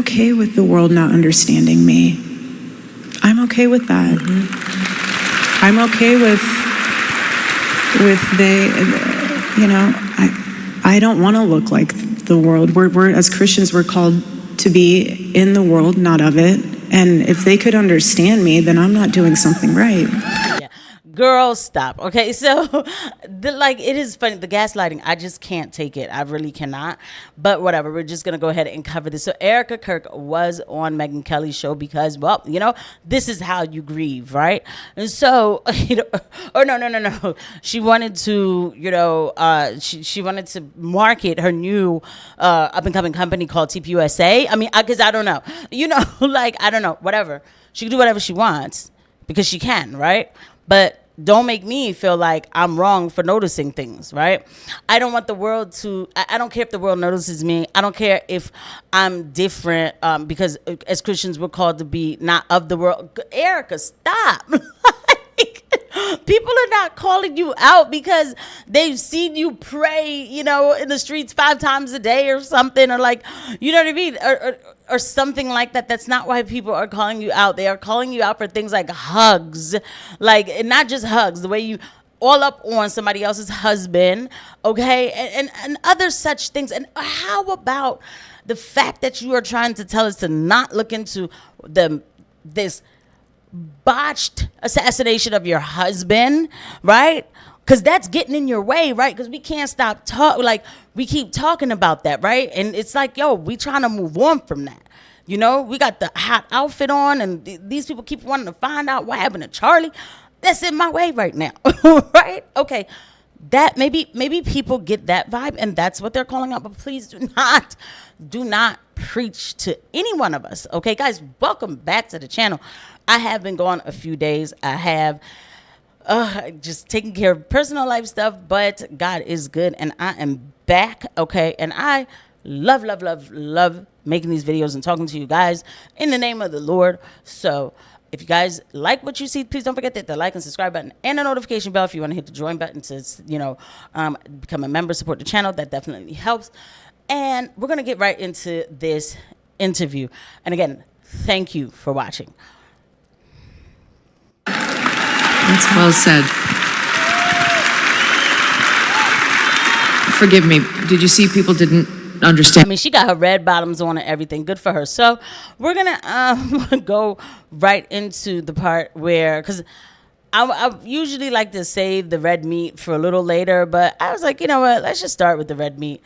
okay with the world not understanding me. I'm okay with that. I'm okay with I don't want to look like the world. We're as Christians, we're called to be in the world, not of it. And if they could understand me, then I'm not doing something right. Yeah. Girl, stop. Okay, so it is funny. The gaslighting, I just can't take it. I really cannot. But whatever, we're just gonna go ahead and cover this. So Erika Kirk was on Megyn Kelly's show because, well, this is how you grieve, right? And so, no. She wanted to, she wanted to market her new up and coming company called TPUSA. I mean, because I don't know, I don't know, whatever. She can do whatever she wants because she can, right? But don't make me feel like I'm wrong for noticing things, right? I don't want the world to, I don't care if the world notices me. I don't care if I'm different because as Christians, we're called to be not of the world. Erika, stop. People are not calling you out because they've seen you pray, in the streets 5 times a day or something, or you know what I mean? Or something like that. That's not why people are calling you out. They are calling you out for things like hugs, and not just hugs, the way you all up on somebody else's husband, okay? And other such things. And how about the fact that you are trying to tell us to not look into this botched assassination of your husband, right? Because that's getting in your way, right? Because we can't stop we keep talking about that, right? And it's like, yo, we trying to move on from that. We got the hot outfit on, and these people keep wanting to find out what happened to Charlie. That's in my way right now, right? Okay, that maybe people get that vibe, and that's what they're calling out. But please do not preach to any one of us, okay, guys? Welcome back to the channel. I have been gone a few days. I have just taking care of personal life stuff, but God is good, and I am back, okay? And I love making these videos and talking to you guys in the name of the Lord. So if you guys like what you see, please don't forget to hit the like and subscribe button and the notification bell if you want to hit the join button to become a member, support the channel. That definitely helps. And we're going to get right into this interview. And again, thank you for watching. That's well said. Forgive me, did you see people didn't understand? I mean, she got her red bottoms on and everything. Good for her. So we're going to go right into the part where, because I usually like to save the red meat for a little later, but I was like, you know what, let's just start with the red meat.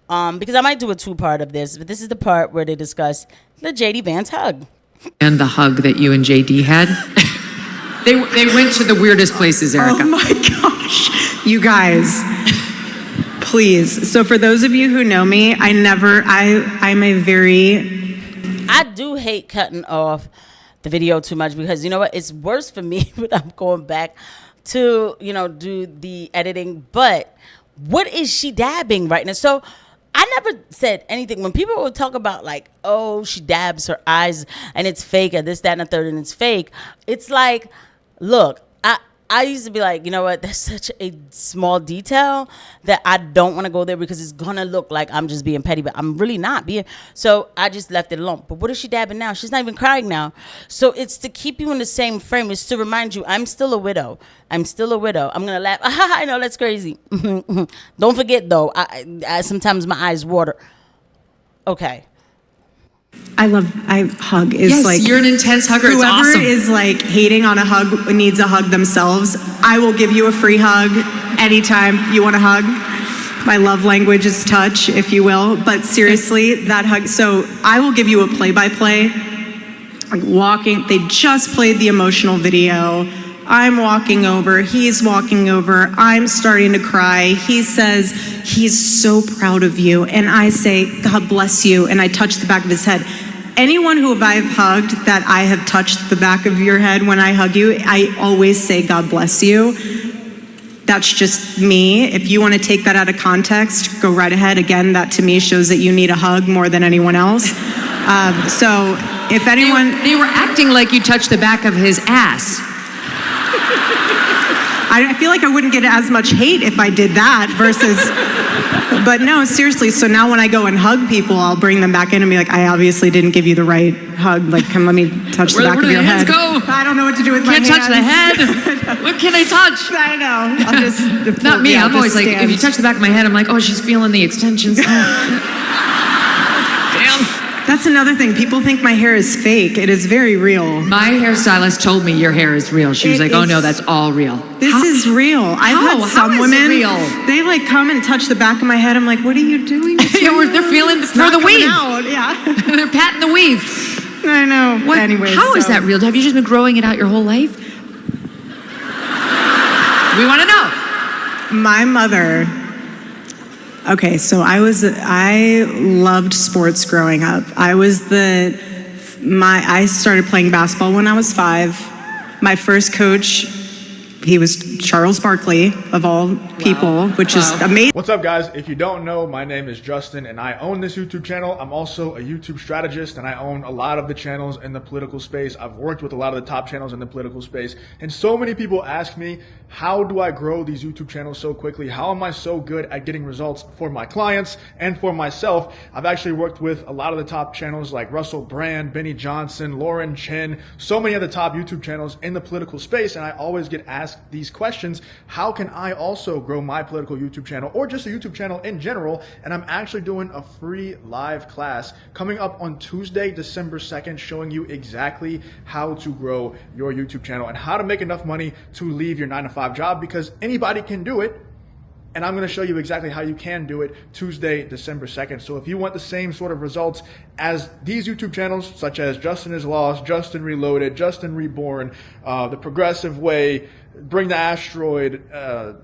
Because I might do a 2-part of this, but this is the part where they discuss the JD Vance hug. And the hug that you and JD had. They went to the weirdest places, Erika. Oh my gosh. You guys, please. So for those of you who know me, I do hate cutting off the video too much because you know what? It's worse for me when I'm going back to, do the editing. But what is she dabbing right now? So I never said anything. When people would talk about oh, she dabs her eyes and it's fake or this, that, and the third and it's fake. It's like, look, I used to be like, you know what, that's such a small detail that I don't want to go there because it's going to look like I'm just being petty, but I'm really not being. So I just left it alone. But what is she dabbing now? She's not even crying now. So it's to keep you in the same frame. It's to remind you, I'm still a widow. I'm still a widow. I'm going to laugh. I know, that's crazy. Don't forget, though, I sometimes my eyes water. Okay. I hug is yes, you're an intense hugger. It's awesome. Whoever is hating on a hug needs a hug themselves. I will give you a free hug anytime you want a hug. My love language is touch, if you will. But seriously, that hug. So I will give you a play-by-play. Walking. They just played the emotional video. I'm walking over, he's walking over, I'm starting to cry. He says, he's so proud of you. And I say, God bless you. And I touch the back of his head. Anyone who I've hugged that I have touched the back of your head when I hug you, I always say, God bless you. That's just me. If you want to take that out of context, go right ahead. Again, that to me shows that you need a hug more than anyone else. So if anyone... They were acting like you touched the back of his ass. I feel like I wouldn't get as much hate if I did that versus But no, seriously. So now when I go and hug people, I'll bring them back in and be like, I obviously didn't give you the right hug. Like, come, let me touch the back of your head. Go? I don't know what to do with my hands. Can't touch the head. What can I touch? I know. I'll just Not me. I'm always like, stand. if you touch the back of my head, I'm like, oh, she's feeling the extensions. Damn. That's another thing. People think my hair is fake. It is very real. My hairstylist told me your hair is real. She was like, oh no, that's all real. This is real. I've had some How is women, it real? they like come and touch the back of my head. I'm like, what are you doing? They're feeling It's for not the coming weave. out. Yeah. They're patting the weave. I know. What? Anyways, How is that real? Have you just been growing it out your whole life? We want to know. My mother. Okay, so I loved sports growing up. I started playing basketball when I was 5. My first coach, he was Charles Barkley, of all people, which is amazing. What's up, guys? If you don't know, my name is Justin and I own this YouTube channel. I'm also a YouTube strategist and I own a lot of the channels in the political space. I've worked with a lot of the top channels in the political space. And so many people ask me, how do I grow these YouTube channels so quickly? How am I so good at getting results for my clients and for myself? I've actually worked with a lot of the top channels like Russell Brand, Benny Johnson, Lauren Chin, so many of the top YouTube channels in the political space. And I always get asked these questions. How can I also grow my political YouTube channel or just a YouTube channel in general? And I'm actually doing a free live class coming up on Tuesday, December 2nd, showing you exactly how to grow your YouTube channel and how to make enough money to leave your 9-to-5 job, because anybody can do it. And I'm going to show you exactly how you can do it Tuesday, December 2nd. So if you want the same sort of results as these YouTube channels, such as Justin is Lost, Justin Reloaded, Justin Reborn, The Progressive Way, Bring the Asteroid,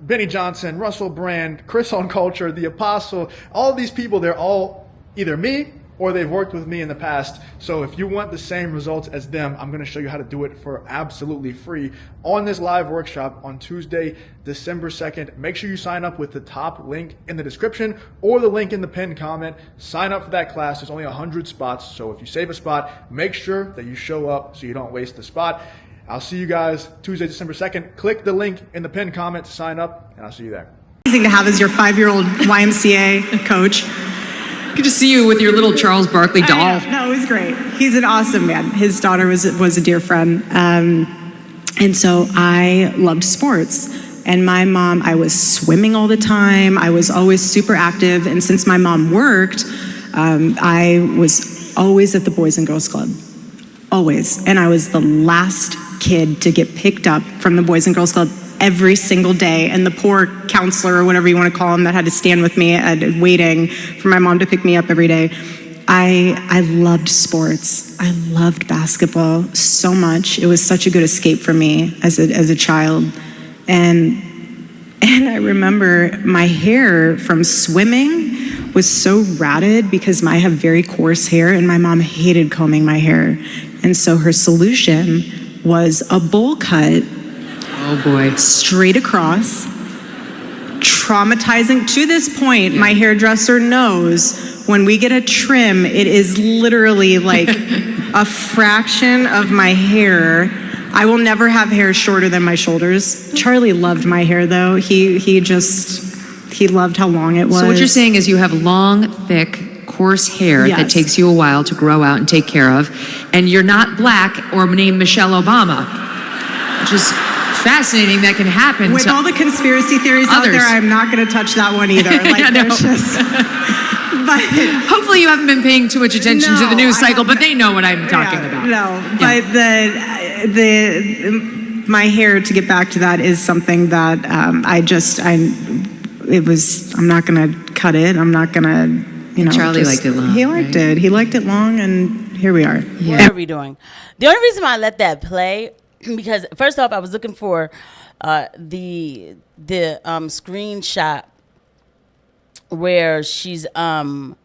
Benny Johnson, Russell Brand, Chris on Culture, The Apostle, all of these people, they're all either me or they've worked with me in the past. So if you want the same results as them, I'm going to show you how to do it for absolutely free on this live workshop on Tuesday, December 2nd. Make sure you sign up with the top link in the description or the link in the pinned comment. Sign up for that class. There's only 100 spots. So if you save a spot, make sure that you show up so you don't waste the spot. I'll see you guys Tuesday, December 2nd. Click the link in the pinned comment to sign up, and I'll see you there. Amazing to have as your 5-year-old YMCA coach. Good to see you with your little Charles Barkley doll. No, it was great. He's an awesome man. His daughter was a dear friend. And so I loved sports. And my mom, I was swimming all the time. I was always super active. And since my mom worked, I was always at the Boys and Girls Club. Always. And I was the last kid to get picked up from the Boys and Girls Club every single day. And the poor counselor, or whatever you want to call him, that had to stand with me waiting for my mom to pick me up every day. I loved sports. I loved basketball so much. It was such a good escape for me as a child. And I remember my hair from swimming was so ratted because I have very coarse hair and my mom hated combing my hair. And so her solution was a bowl cut. Oh boy. Straight across. Traumatizing. To this point, my hairdresser knows when we get a trim, it is literally like a fraction of my hair. I will never have hair shorter than my shoulders. Charlie loved my hair though. He loved how long it was. So what you're saying is you have long, thick, coarse hair that takes you a while to grow out and take care of, and you're not black or named Michelle Obama, which is fascinating. That can happen. With all the conspiracy theories out there, I'm not going to touch that one either. Like, there's just... But hopefully you haven't been paying too much attention to the news cycle, but they know what I'm talking about. No, but my hair, to get back to that, is something that I'm not going to cut it. I'm not going to, Charlie liked it long. He liked it. He liked it long, and here we are. What are we doing? The only reason why I let that play, because first off, I was looking for the screenshot where she's hugging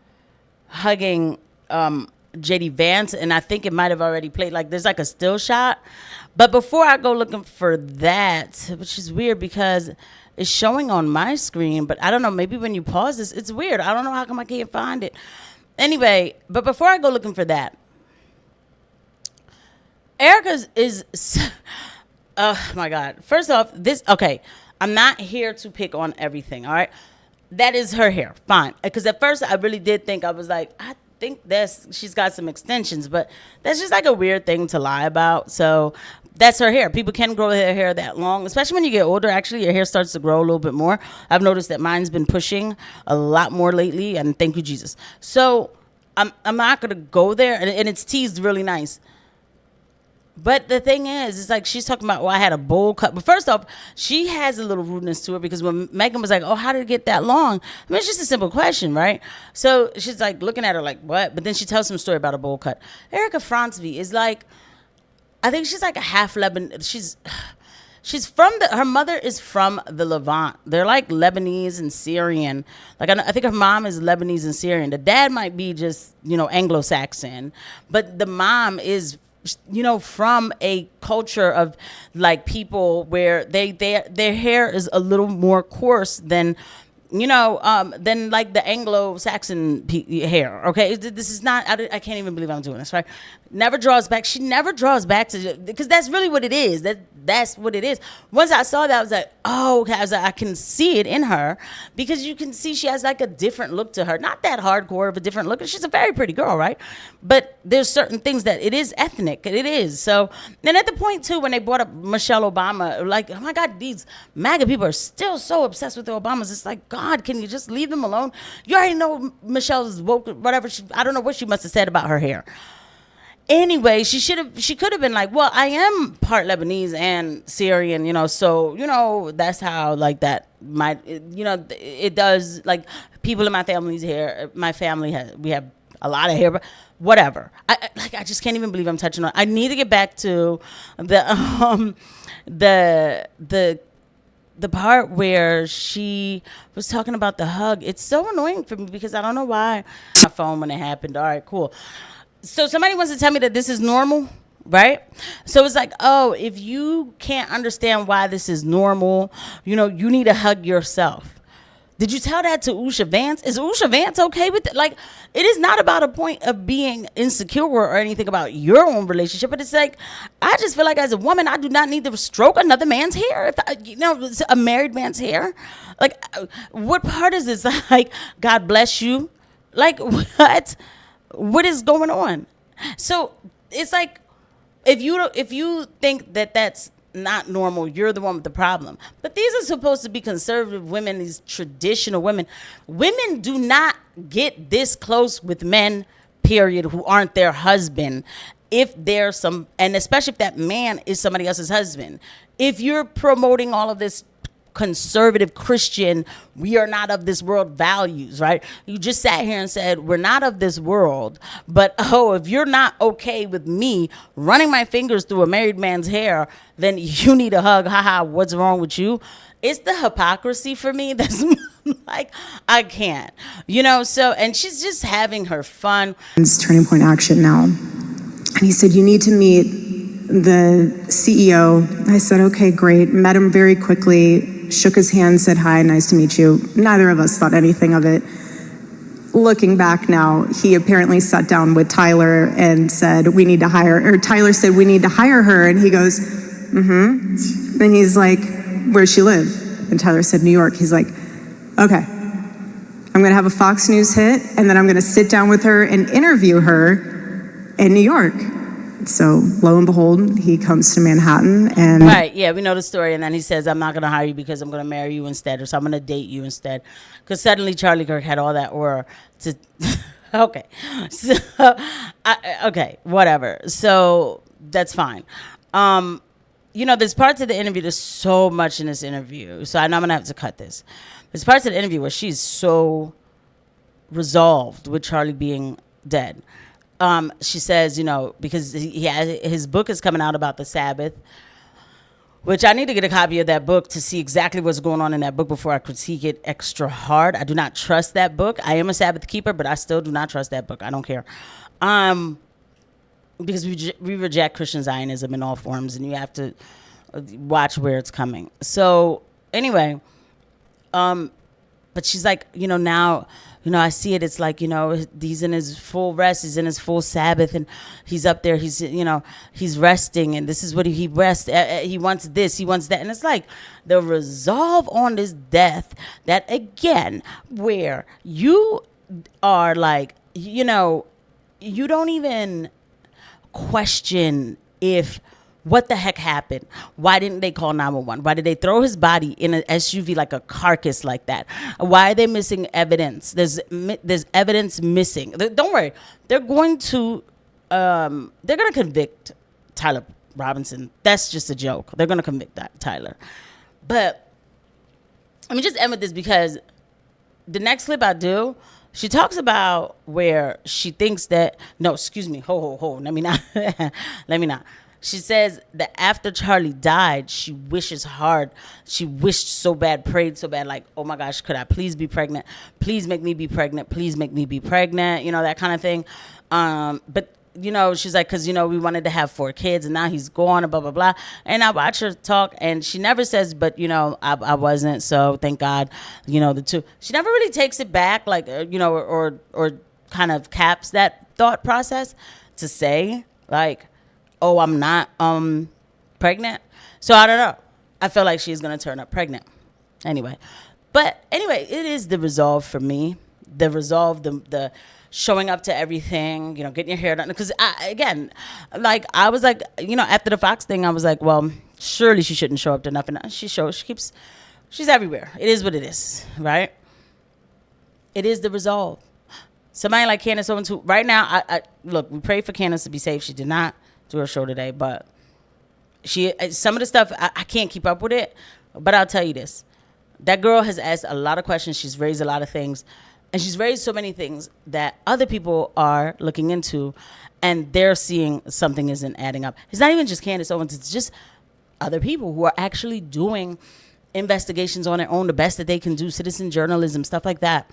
JD Vance, and I think it might have already played. Like, there's like a still shot. But before I go looking for that, which is weird because it's showing on my screen, but I don't know, maybe when you pause this, it's weird. I don't know how come I can't find it. Anyway, but before I go looking for that, Erika is oh my God. First off, I'm not here to pick on everything, all right? that is her hair. Fine. Because at first I really did think, I was like, I think she's got some extensions, but that's just like a weird thing to lie about. So that's her hair. People can grow their hair that long, especially when you get older. Actually, your hair starts to grow a little bit more. I've noticed that mine's been pushing a lot more lately, and thank you, Jesus. So I'm not going to go there, and it's teased really nice. But the thing is, it's like she's talking about, well, I had a bowl cut. But first off, she has a little rudeness to her because when Megyn was like, oh, how did it get that long? I mean, it's just a simple question, right? So she's like looking at her like, what? But then she tells some story about a bowl cut. Erika Fransby is like, I think she's like a half Lebanon. She's from her mother is from the Levant. They're like Lebanese and Syrian. Like I think her mom is Lebanese and Syrian. The dad might be just, Anglo-Saxon, but the mom is, from a culture of like people where their hair is a little more coarse than like the Anglo-Saxon hair. Okay, this is not. I can't even believe I'm doing this. Right? Never draws back. She never draws back because that's really what it is. That's what it is. Once I saw that, I was like, oh, okay. I was like, I can see it in her because you can see she has like a different look to her. Not that hardcore of a different look. She's a very pretty girl, right? But there's certain things that it is ethnic. It is. So then at the point too, when they brought up Michelle Obama, like, oh my God, these MAGA people are still so obsessed with the Obamas. It's like, God, can you just leave them alone? You already know Michelle's woke, whatever. I don't know what she must have said about her hair. Anyway, she could have been like, well, I am part Lebanese and Syrian, so, that's how like that might, it does, like people in my family we have a lot of hair, but whatever. I just can't even believe I'm touching on. I need to get back to the part where she was talking about the hug. It's so annoying for me because I don't know why. My phone when it happened. All right, cool. So somebody wants to tell me that this is normal, right? So it's like, oh, if you can't understand why this is normal, you need to hug yourself. Did you tell that to Usha Vance? Is Usha Vance okay with it? Like, it is not about a point of being insecure or anything about your own relationship, but it's like, I just feel like as a woman, I do not need to stroke another man's hair. If a married man's hair. Like, what part is this? Like, God bless you. Like, what? What is going on? So it's like, if you think that that's not normal, you're the one with the problem. But these are supposed to be conservative women, these traditional women. Women do not get this close with men, period, who aren't their husband. If there's some, and especially if that man is somebody else's husband. If you're promoting all of this conservative Christian, we are not of this world values, right? You just sat here and said, we're not of this world, but if you're not okay with me running my fingers through a married man's hair, then you need a hug. Haha, what's wrong with you? It's the hypocrisy for me that's like, I can't, so, and she's just having her fun. It's Turning Point Action now. And he said, you need to meet the CEO. I said, okay, great. Met him very quickly. Shook his hand, said, hi, nice to meet you. Neither of us thought anything of it. Looking back now, he apparently sat down with Tyler and said, Tyler said, we need to hire her. And he goes, mm-hmm. And he's like, where's she live? And Tyler said, New York. He's like, okay, I'm going to have a Fox News hit, and then I'm going to sit down with her and interview her in New York. So lo and behold, he comes to Manhattan and... Right, yeah, we know the story. And then he says, I'm not going to hire you because I'm going to marry you instead, or so I'm going to date you instead. Because suddenly Charlie Kirk had all that aura to... Okay. So, okay, whatever. So that's fine. There's parts of the interview, there's so much in this interview. So I know I'm going to have to cut this. There's parts of the interview where she's so resolved with Charlie being dead. She says, because his book is coming out about the Sabbath, which I need to get a copy of that book to see exactly what's going on in that book before I critique it extra hard. I do not trust that book. I am a Sabbath keeper, but I still do not trust that book. I don't care. Because we reject Christian Zionism in all forms, and you have to watch where it's coming. So anyway, but she's like, now I see it. It's like, he's in his full rest. He's in his full Sabbath, and he's up there. He's, he's resting, and this is what he rests. He wants this. He wants that. And it's like the resolve on this death that, again, where you are like, you don't even question if what the heck happened. Why didn't they call 911? Why did they throw his body in an SUV like a carcass like that? Why are they missing evidence? There's evidence missing. Don't worry, they're going to convict Tyler Robinson. That's just a joke. They're going to convict that Tyler. But let me just end with this, because the next clip I do, she talks about where she thinks that, no, excuse me, let me not. She says that after Charlie died, she wishes hard. She wished so bad, prayed so bad, like, oh my gosh, could I please be pregnant? Please make me be pregnant. Please make me be pregnant. that kind of thing. But she's like, because, we wanted to have 4 kids, and now he's gone, and blah, blah, blah. And I watch her talk, and she never says, but, I wasn't, so thank God, the 2. She never really takes it back, like, or kind of caps that thought process to say, like, oh, I'm not pregnant. So I don't know. I feel like she's going to turn up pregnant. Anyway, it is the resolve for me. The resolve, the showing up to everything, getting your hair done. Because I was like, after the Fox thing, I was like, well, surely she shouldn't show up to nothing. She's everywhere. It is what it is, right? It is the resolve. Somebody like Candace Owens, who right now, look, we prayed for Candace to be safe. She did not do her show today, but some of the stuff, I can't keep up with it. But I'll tell you this. That girl has asked a lot of questions. She's raised a lot of things. And she's raised so many things that other people are looking into, and they're seeing something isn't adding up. It's not even just Candace Owens. It's just other people who are actually doing investigations on their own, the best that they can do, citizen journalism, stuff like that.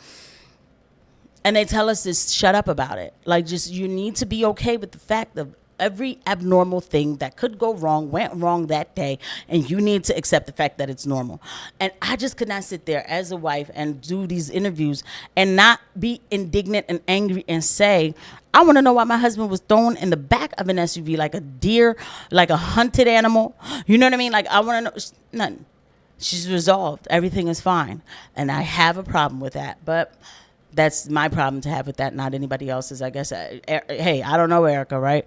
And they tell us to shut up about it. Like, just, you need to be okay with the fact of every abnormal thing that could go wrong went wrong that day, and you need to accept the fact that it's normal. And I just could not sit there as a wife and do these interviews and not be indignant and angry and say, I want to know why my husband was thrown in the back of an SUV like a deer, like a hunted animal. You know what I mean? Like, I want to know. Nothing. She's resolved. Everything is fine. And I have a problem with that. But that's my problem to have with that, not anybody else's, I guess. Hey, I don't know, Erika, right?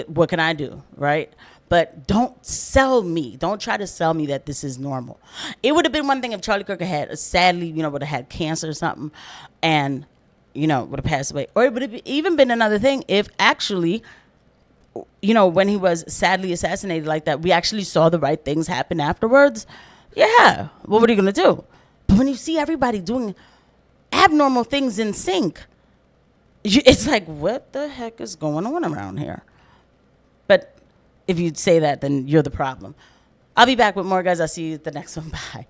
What can I do, right? But don't sell me. Don't try to sell me that this is normal. It would have been one thing if Charlie Kirk had, sadly, would have had cancer or something, and, would have passed away. Or it would have even been another thing if actually, when he was sadly assassinated like that, we actually saw the right things happen afterwards. Yeah, what are you going to do? But when you see everybody doing abnormal things in sync, it's like, what the heck is going on around here? But if you say that, then you're the problem. I'll be back with more, guys. I'll see you at the next one. Bye.